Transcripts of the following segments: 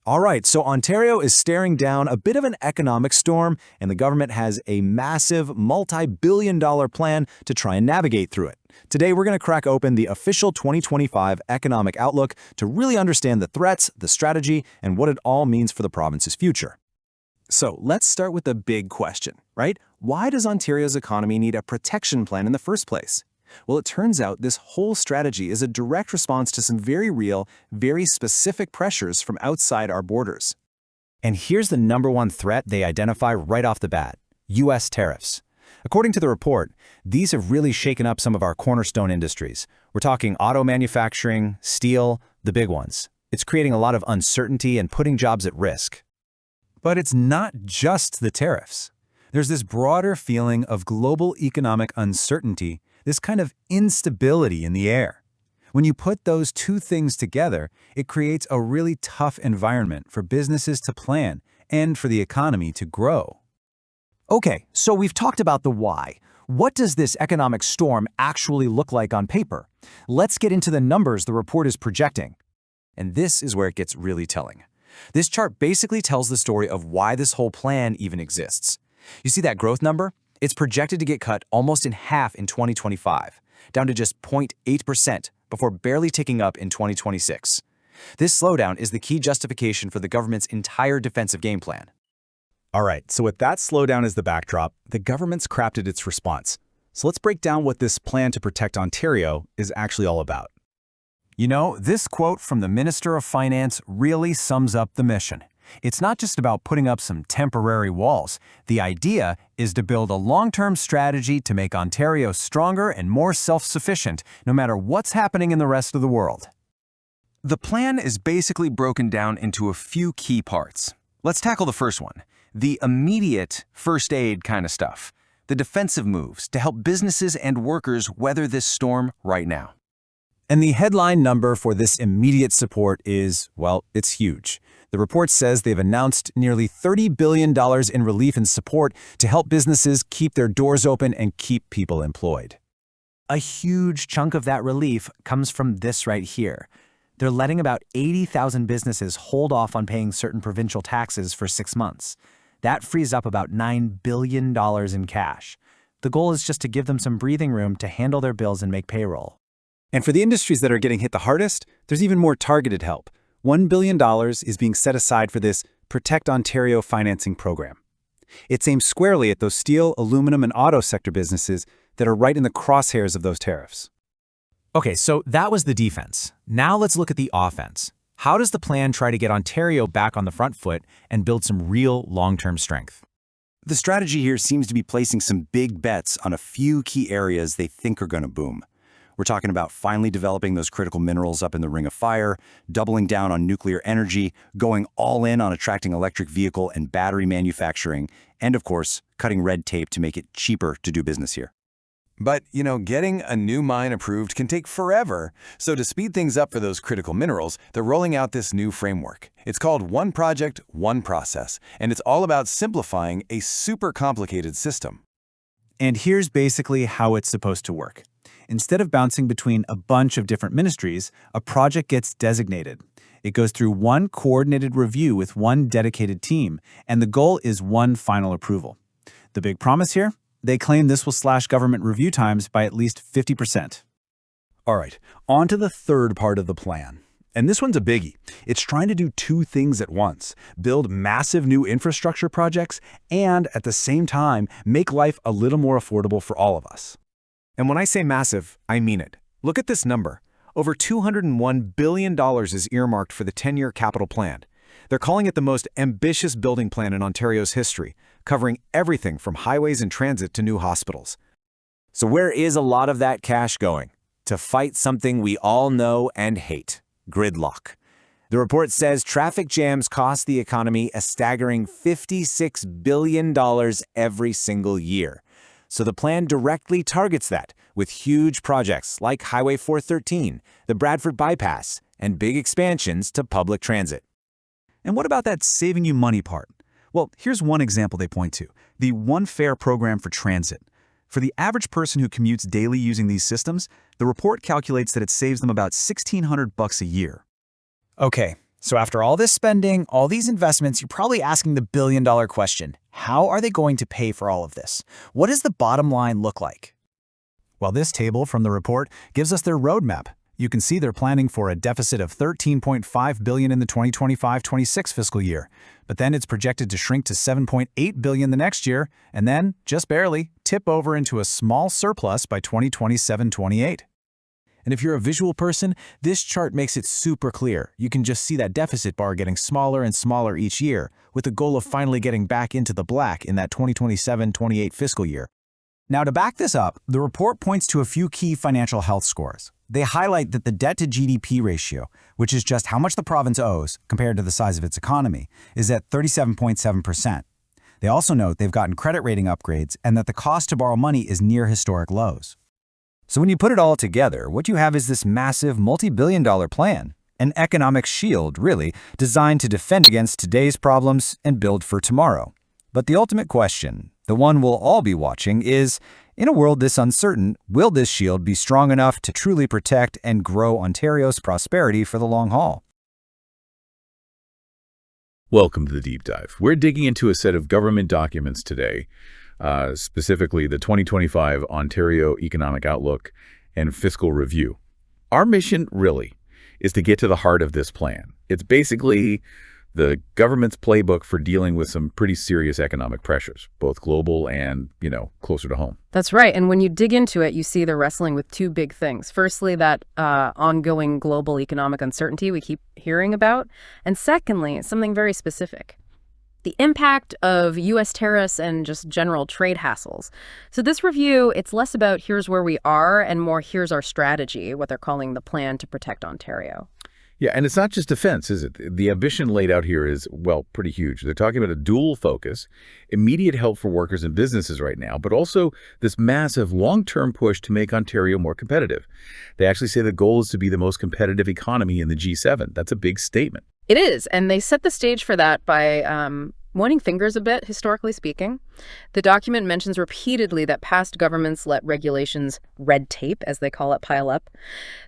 All right, so Ontario is staring down a bit of an economic storm, and the government has a massive, multi-billion-dollar plan to try and navigate through it. Today, we're going to crack open the official 2025 Economic Outlook to really understand the threats, the strategy, and what it all means for the province's future. So let's start with the big question, right? Why does Ontario's economy need a protection plan in the first place? Well, it turns out this whole strategy is a direct response to some very real, very specific pressures from outside our borders. And here's the number one threat they identify right off the bat: U.S. tariffs. According to the report, these have really shaken up some of our cornerstone industries. We're talking auto manufacturing, steel, the big ones. It's creating a lot of uncertainty and putting jobs at risk. But it's not just the tariffs. There's this broader feeling of global economic uncertainty, this kind of instability in the air. When you put those two things together, it creates a really tough environment for businesses to plan and for the economy to grow. Okay, so we've talked about the why. What does this economic storm actually look like on paper? Let's get into the numbers the report is projecting. And this is where it gets really telling. This chart basically tells the story of why this whole plan even exists. You see that growth number? It's projected to get cut almost in half in 2025, down to just 0.8% before barely ticking up in 2026. This slowdown is the key justification for the government's entire defensive game plan. All right, so with that slowdown as the backdrop, the government's crafted its response. So let's break down what this plan to protect Ontario is actually all about. You know, this quote from the Minister of Finance really sums up the mission. It's not just about putting up some temporary walls. The idea is to build a long-term strategy to make Ontario stronger and more self-sufficient, no matter what's happening in the rest of the world. The plan is basically broken down into a few key parts. Let's tackle the first one, the immediate first aid kind of stuff, the defensive moves to help businesses and workers weather this storm right now. And the headline number for this immediate support is, well, it's huge. The report says they've announced nearly $30 billion in relief and support to help businesses keep their doors open and keep people employed. A huge chunk of that relief comes from this right here. They're letting about 80,000 businesses hold off on paying certain provincial taxes for 6 months. That frees up about $9 billion in cash. The goal is just to give them some breathing room to handle their bills and make payroll. And for the industries that are getting hit the hardest, there's even more targeted help. $1 billion is being set aside for this Protect Ontario financing program. It's aimed squarely at those steel, aluminum, and auto sector businesses that are right in the crosshairs of those tariffs. Okay, so that was the defense. Now let's look at the offense. How does the plan try to get Ontario back on the front foot and build some real long-term strength? The strategy here seems to be placing some big bets on a few key areas they think are going to boom. We're talking about finally developing those critical minerals up in the Ring of Fire, doubling down on nuclear energy, going all in on attracting electric vehicle and battery manufacturing, and of course, cutting red tape to make it cheaper to do business here. But, getting a new mine approved can take forever. So to speed things up for those critical minerals, they're rolling out this new framework. It's called One Project, One Process, and it's all about simplifying a super complicated system. And here's basically how it's supposed to work. Instead of bouncing between a bunch of different ministries, a project gets designated. It goes through one coordinated review with one dedicated team, and the goal is one final approval. The big promise here? They claim this will slash government review times by at least 50%. All right, on to the third part of the plan. And this one's a biggie. It's trying to do two things at once: build massive new infrastructure projects and, at the same time, make life a little more affordable for all of us. And when I say massive, I mean it. Look at this number. Over $201 billion is earmarked for the 10-year capital plan. They're calling it the most ambitious building plan in Ontario's history, covering everything from highways and transit to new hospitals. So where is a lot of that cash going? To fight something we all know and hate: gridlock. The report says traffic jams cost the economy a staggering $56 billion every single year. So the plan directly targets that with huge projects like Highway 413, the Bradford Bypass, and big expansions to public transit. And what about that saving you money part? Well, here's one example they point to: the One Fare program for transit. For the average person who commutes daily using these systems, the report calculates that it saves them about $1,600 a year. Okay, So after all this spending, all these investments, you're probably asking the billion-dollar question. How are they going to pay for all of this? What does the bottom line look like? Well, this table from the report gives us their roadmap. You can see they're planning for a deficit of $13.5 billion in the 2025-26 fiscal year. But then it's projected to shrink to $7.8 billion the next year, and then, just barely, tip over into a small surplus by 2027-28. And if you're a visual person, this chart makes it super clear. You can just see that deficit bar getting smaller and smaller each year, with the goal of finally getting back into the black in that 2027-28 fiscal year. Now, to back this up, the report points to a few key financial health scores. They highlight that the debt-to-GDP ratio, which is just how much the province owes compared to the size of its economy, is at 37.7%. They also note they've gotten credit rating upgrades and that the cost to borrow money is near historic lows. So when you put it all together, what you have is this massive multi-billion-dollar plan, an economic shield, really, designed to defend against today's problems and build for tomorrow. But the ultimate question, the one we'll all be watching, is, in a world this uncertain, will this shield be strong enough to truly protect and grow Ontario's prosperity for the long haul? Welcome to the Deep Dive. We're digging into a set of government documents today, specifically the 2025 Ontario Economic Outlook and Fiscal Review. Our mission, really, is to get to the heart of this plan. It's basically the government's playbook for dealing with some pretty serious economic pressures, both global and, closer to home. That's right. And when you dig into it, you see they're wrestling with two big things. Firstly, that ongoing global economic uncertainty we keep hearing about. And secondly, something very specific: the impact of U.S. tariffs and just general trade hassles. So this review, it's less about here's where we are and more here's our strategy, what they're calling the plan to protect Ontario. Yeah, and it's not just defense, is it? The ambition laid out here is, well, pretty huge. They're talking about a dual focus, immediate help for workers and businesses right now, but also this massive long-term push to make Ontario more competitive. They actually say the goal is to be the most competitive economy in the G7. That's a big statement. It is, and they set the stage for that by pointing fingers a bit, historically speaking. The document mentions repeatedly that past governments let regulations, red tape, as they call it, pile up.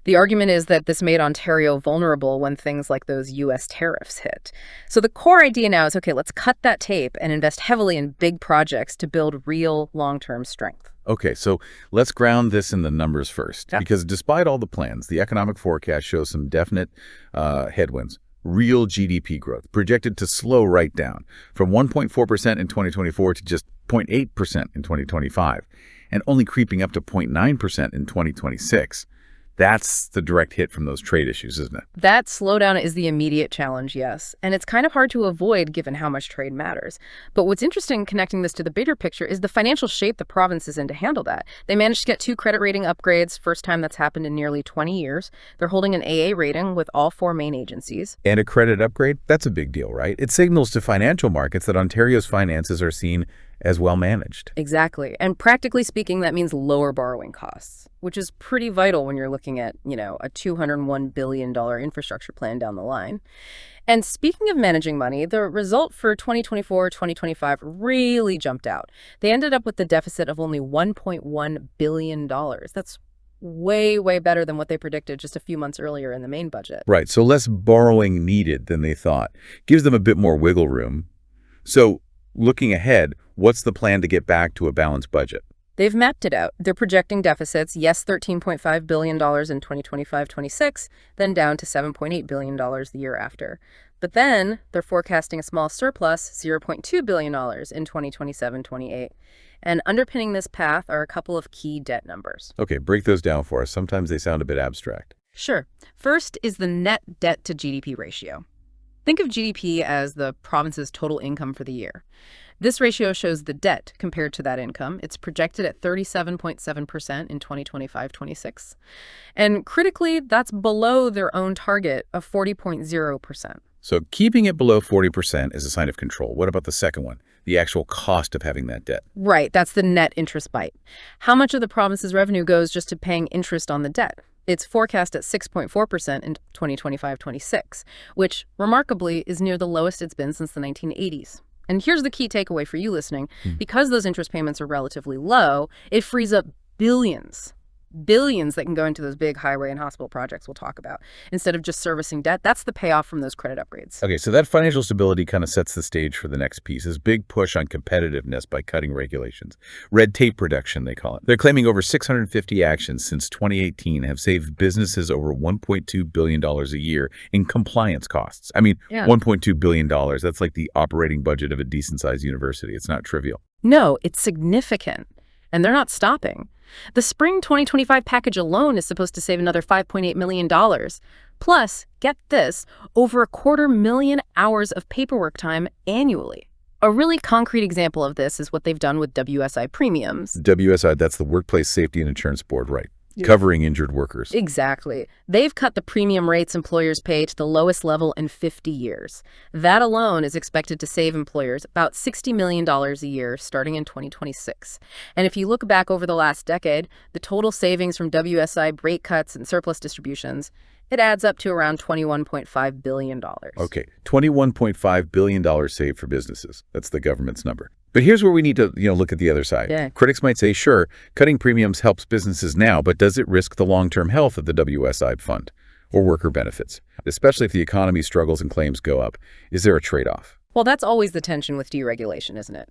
The argument is that this made Ontario vulnerable when things like those U.S. tariffs hit. So the core idea now is, okay, let's cut that tape and invest heavily in big projects to build real long-term strength. Okay, so let's ground this in the numbers first, because despite all the plans, the economic forecast shows some definite headwinds. Real GDP growth projected to slow right down from 1.4% in 2024 to just 0.8% in 2025, and only creeping up to 0.9% in 2026. That's the direct hit from those trade issues, isn't it? That slowdown is the immediate challenge, yes. And it's kind of hard to avoid given how much trade matters. But what's interesting connecting this to the bigger picture is the financial shape the province is in to handle that. They managed to get 2 credit rating upgrades, first time that's happened in nearly 20 years. They're holding an AA rating with all 4 main agencies. And a credit upgrade? That's a big deal, right? It signals to financial markets that Ontario's finances are seen as well managed. Exactly. And practically speaking, that means lower borrowing costs, which is pretty vital when you're looking at, a $201 billion infrastructure plan down the line. And speaking of managing money, the result for 2024-2025 really jumped out. They ended up with the deficit of only $1.1 billion. That's way, way better than what they predicted just a few months earlier in the main budget. Right. So less borrowing needed than they thought. Gives them a bit more wiggle room. So looking ahead, what's the plan to get back to a balanced budget? They've mapped it out. They're projecting deficits, yes, $13.5 billion in 2025-26, then down to $7.8 billion the year after. But then they're forecasting a small surplus, $0.2 billion in 2027-28. And underpinning this path are a couple of key debt numbers. Okay, break those down for us. Sometimes they sound a bit abstract. Sure. First is the net debt to GDP ratio. Think of GDP as the province's total income for the year. This ratio shows the debt compared to that income. It's projected at 37.7% in 2025-26. And critically, that's below their own target of 40.0%. So keeping it below 40% is a sign of control. What about the second one, the actual cost of having that debt? Right, that's the net interest bite. How much of the province's revenue goes just to paying interest on the debt? It's forecast at 6.4% in 2025-26, which, remarkably, is near the lowest it's been since the 1980s. And here's the key takeaway for you listening. Because those interest payments are relatively low, it frees up billions Billions that can go into those big highway and hospital projects we'll talk about. Instead of just servicing debt, that's the payoff from those credit upgrades. Okay, so that financial stability kind of sets the stage for the next piece, this big push on competitiveness by cutting regulations. Red tape reduction, they call it. They're claiming over 650 actions since 2018 have saved businesses over $1.2 billion a year in compliance costs. I mean, Yeah. $1.2 billion, that's like the operating budget of a decent-sized university. It's not trivial. No, it's significant. And they're not stopping. The spring 2025 package alone is supposed to save another $5.8 million. Plus, get this, over 250,000 hours of paperwork time annually. A really concrete example of this is what they've done with WSI premiums. WSI, that's the Workplace Safety and Insurance Board, right? Covering injured workers. Exactly. They've cut the premium rates employers pay to the lowest level in 50 years. That alone is expected to save employers about $60 million a year starting in 2026. And if you look back over the last decade, the total savings from WSI rate cuts and surplus distributions, it adds up to around $21.5 billion. Okay, $21.5 billion saved for businesses. That's the government's number. But here's where we need to, look at the other side. Yeah. Critics might say, sure, cutting premiums helps businesses now, but does it risk the long-term health of the WSI fund or worker benefits? Especially if the economy struggles and claims go up. Is there a trade-off? Well, that's always the tension with deregulation, isn't it?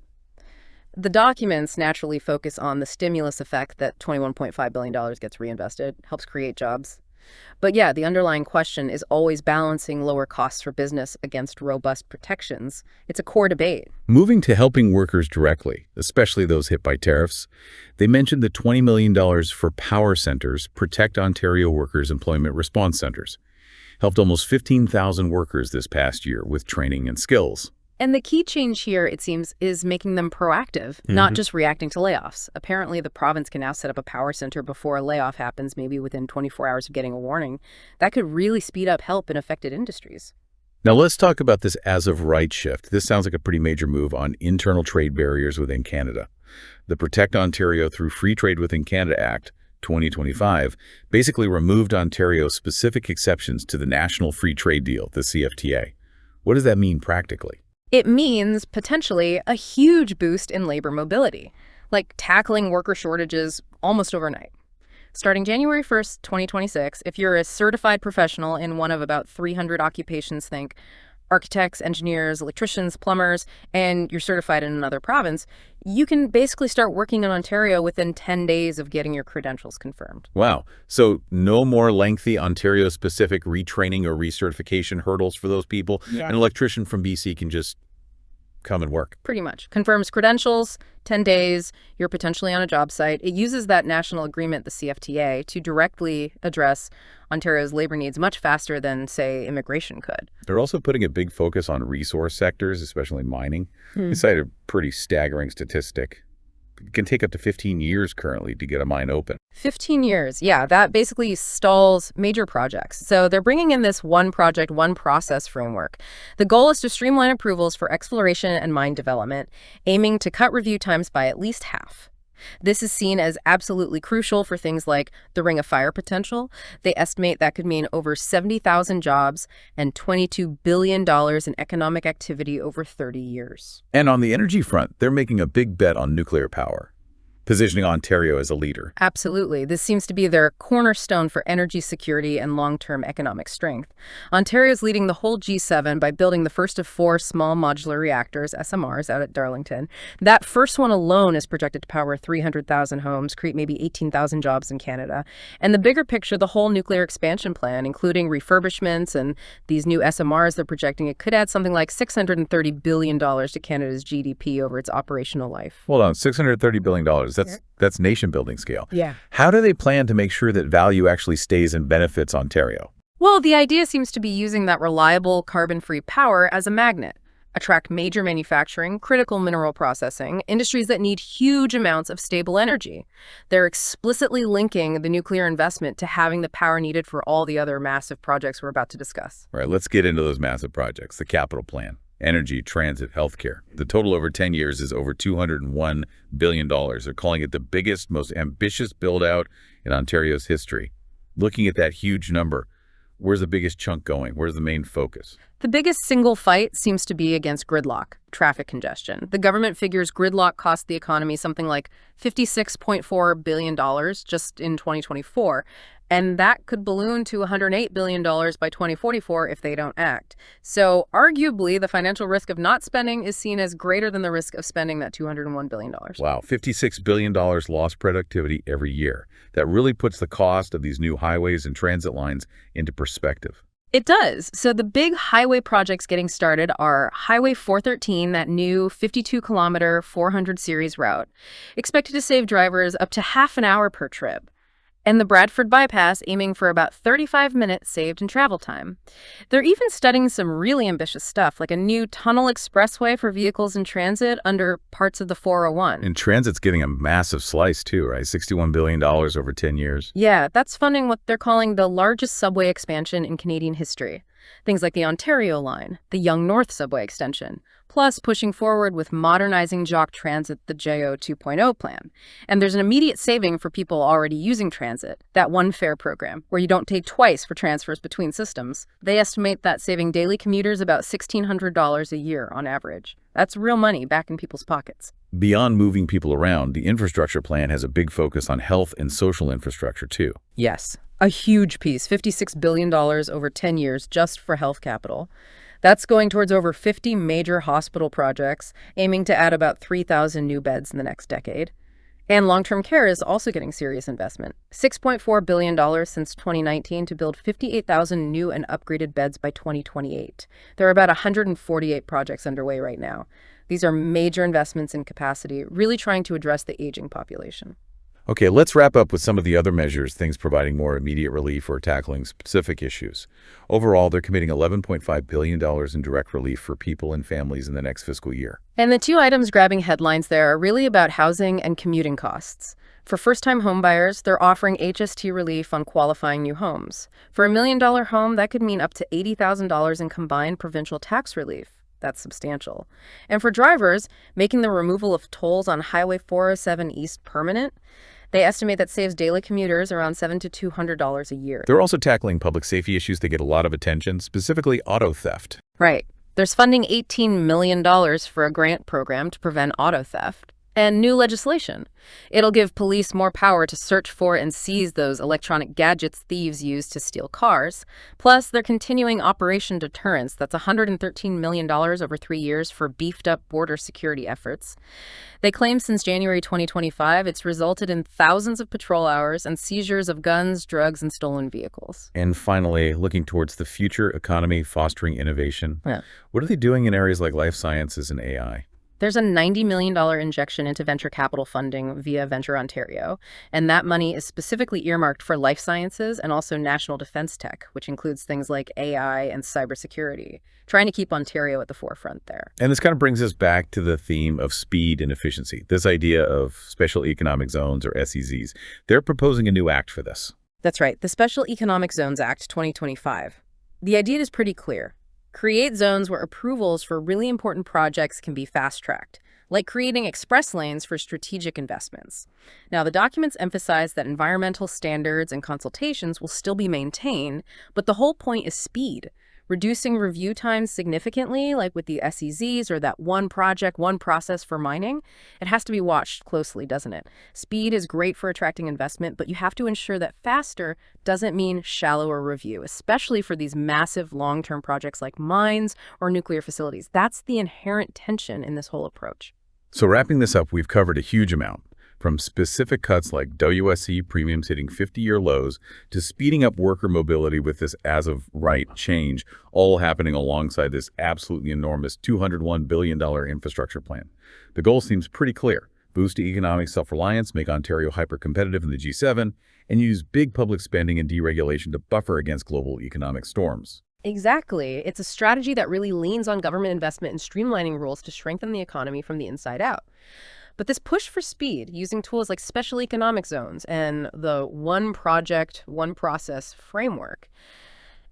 The documents naturally focus on the stimulus effect that $21.5 billion gets reinvested, helps create jobs. But yeah, the underlying question is always balancing lower costs for business against robust protections. It's a core debate. Moving to helping workers directly, especially those hit by tariffs, they mentioned the $20 million for Power Centers, Protect Ontario Workers Employment Response Centers. Helped almost 15,000 workers this past year with training and skills. And the key change here, it seems, is making them proactive, not just reacting to layoffs. Apparently, the province can now set up a power center before a layoff happens, maybe within 24 hours of getting a warning. That could really speed up help in affected industries. Now let's talk about this as-of-right shift. This sounds like a pretty major move on internal trade barriers within Canada. The Protect Ontario Through Free Trade Within Canada Act, 2025, basically removed Ontario's specific exceptions to the National Free Trade Deal, the CFTA. What does that mean practically? It means, potentially, a huge boost in labor mobility, like tackling worker shortages almost overnight. Starting January 1st, 2026, if you're a certified professional in one of about 300 occupations, think architects, engineers, electricians, plumbers, and you're certified in another province, you can basically start working in Ontario within 10 days of getting your credentials confirmed. Wow. So no more lengthy Ontario-specific retraining or recertification hurdles for those people. Yeah. An electrician from BC can just come and work. Pretty much. Confirms credentials, 10 days, you're potentially on a job site. It uses that national agreement, the CFTA, to directly address Ontario's labor needs much faster than, say, immigration could. They're also putting a big focus on resource sectors, especially mining. They cite a pretty staggering statistic. It can take up to 15 years currently to get a mine open. 15 years. Yeah, that basically stalls major projects. So they're bringing in this one project, one process framework. The goal is to streamline approvals for exploration and mine development, aiming to cut review times by at least half. This is seen as absolutely crucial for things like the Ring of Fire potential. They estimate that could mean over 70,000 jobs and $22 billion in economic activity over 30 years. And on the energy front, they're making a big bet on nuclear power, positioning Ontario as a leader. Absolutely. This seems to be their cornerstone for energy security and long-term economic strength. Ontario's leading the whole G7 by building the first of 4 small modular reactors, SMRs, out at Darlington. That first one alone is projected to power 300,000 homes, create maybe 18,000 jobs in Canada. And the bigger picture, the whole nuclear expansion plan, including refurbishments and these new SMRs they're projecting, it could add something like $630 billion to Canada's GDP over its operational life. Hold on, $630 billion. That's nation-building scale. Yeah. How do they plan to make sure that value actually stays and benefits Ontario? Well, the idea seems to be using that reliable carbon-free power as a magnet. Attract major manufacturing, critical mineral processing, industries that need huge amounts of stable energy. They're explicitly linking the nuclear investment to having the power needed for all the other massive projects we're about to discuss. All right, let's get into those massive projects. The capital plan. Energy, transit, healthcare. The total over 10 years is over $201 billion. They're calling it the biggest, most ambitious build-out in Ontario's history. Looking at that huge number, Where's the biggest chunk going? Where's the main focus? The biggest single fight seems to be against gridlock, traffic congestion. The government figures gridlock cost the economy something like $56.4 billion just in 2024, and that could balloon to $108 billion by 2044 if they don't act. So arguably, the financial risk of not spending is seen as greater than the risk of spending that $201 billion. Wow, $56 billion lost productivity every year. That really puts the cost of these new highways and transit lines into perspective. It does. So the big highway projects getting started are Highway 413, that new 52-kilometer 400 series route, expected to save drivers up to half an hour per trip, and the Bradford Bypass, aiming for about 35 minutes saved in travel time. They're even studying some really ambitious stuff, like a new tunnel expressway for vehicles in transit under parts of the 401. And transit's getting a massive slice too, right? $61 billion over 10 years. Yeah, that's funding what they're calling the largest subway expansion in Canadian history. Things like the Ontario Line, the Yonge North subway extension, plus pushing forward with modernizing Jock Transit, the JO 2.0 plan. And there's an immediate saving for people already using transit, that one fare program, where you don't pay twice for transfers between systems. They estimate that saving daily commuters about $1,600 a year on average. That's real money back in people's pockets. Beyond moving people around, the infrastructure plan has a big focus on health and social infrastructure too. Yes, a huge piece, $56 billion over 10 years just for health capital. That's going towards over 50 major hospital projects, aiming to add about 3,000 new beds in the next decade. And long-term care is also getting serious investment, $6.4 billion since 2019 to build 58,000 new and upgraded beds by 2028. There are about 148 projects underway right now. These are major investments in capacity, really trying to address the aging population. Okay, let's wrap up with some of the other measures, things providing more immediate relief or tackling specific issues. Overall, they're committing $11.5 billion in direct relief for people and families in the next fiscal year. And the two items grabbing headlines there are really about housing and commuting costs. For first-time homebuyers, they're offering HST relief on qualifying new homes. For a $1 million home, that could mean up to $80,000 in combined provincial tax relief. That's substantial. And for drivers, making the removal of tolls on Highway 407 East permanent, they estimate that saves daily commuters around $700 to $200 a year. They're also tackling public safety issues that get a lot of attention, specifically auto theft. Right. There's funding $18 million for a grant program to prevent auto theft. And new legislation. It'll give police more power to search for and seize those electronic gadgets thieves use to steal cars. Plus, they're continuing Operation Deterrence. That's $113 million over 3 years for beefed-up border security efforts. They claim since January 2025, it's resulted in thousands of patrol hours and seizures of guns, drugs, and stolen vehicles. And finally, looking towards the future economy, fostering innovation. Yeah. What are they doing in areas like life sciences and AI? There's a $90 million injection into venture capital funding via Venture Ontario, and that money is specifically earmarked for life sciences and also national defense tech, which includes things like AI and cybersecurity, trying to keep Ontario at the forefront there. And this kind of brings us back to the theme of speed and efficiency, this idea of special economic zones or SEZs. They're proposing a new act for this. That's right, the Special Economic Zones Act 2025. The idea is pretty clear. Create zones where approvals for really important projects can be fast-tracked, like creating express lanes for strategic investments. Now, the documents emphasize that environmental standards and consultations will still be maintained, but the whole point is speed. Reducing review times significantly, like with the SEZs or that one project, one process for mining, it has to be watched closely, doesn't it? Speed is great for attracting investment, but you have to ensure that faster doesn't mean shallower review, especially for these massive long-term projects like mines or nuclear facilities. That's the inherent tension in this whole approach. So wrapping this up, we've covered a huge amount. From specific cuts like WSC premiums hitting 50-year lows to speeding up worker mobility with this as-of-right change, all happening alongside this absolutely enormous $201 billion infrastructure plan. The goal seems pretty clear. Boost economic self-reliance, make Ontario hyper-competitive in the G7, and use big public spending and deregulation to buffer against global economic storms. Exactly. It's a strategy that really leans on government investment and streamlining rules to strengthen the economy from the inside out. But this push for speed, using tools like special economic zones and the one project, one process framework,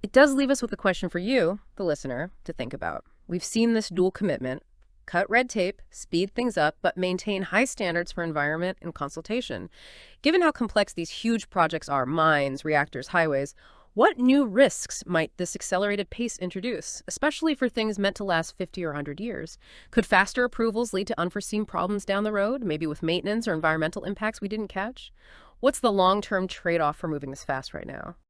it does leave us with a question for you, the listener, to think about. We've seen this dual commitment: cut red tape, speed things up, but maintain high standards for environment and consultation. Given how complex these huge projects are, mines, reactors, highways, What new risks might this accelerated pace introduce, especially for things meant to last 50 or 100 years? Could faster approvals lead to unforeseen problems down the road, maybe with maintenance or environmental impacts we didn't catch? What's the long-term trade-off for moving this fast right now?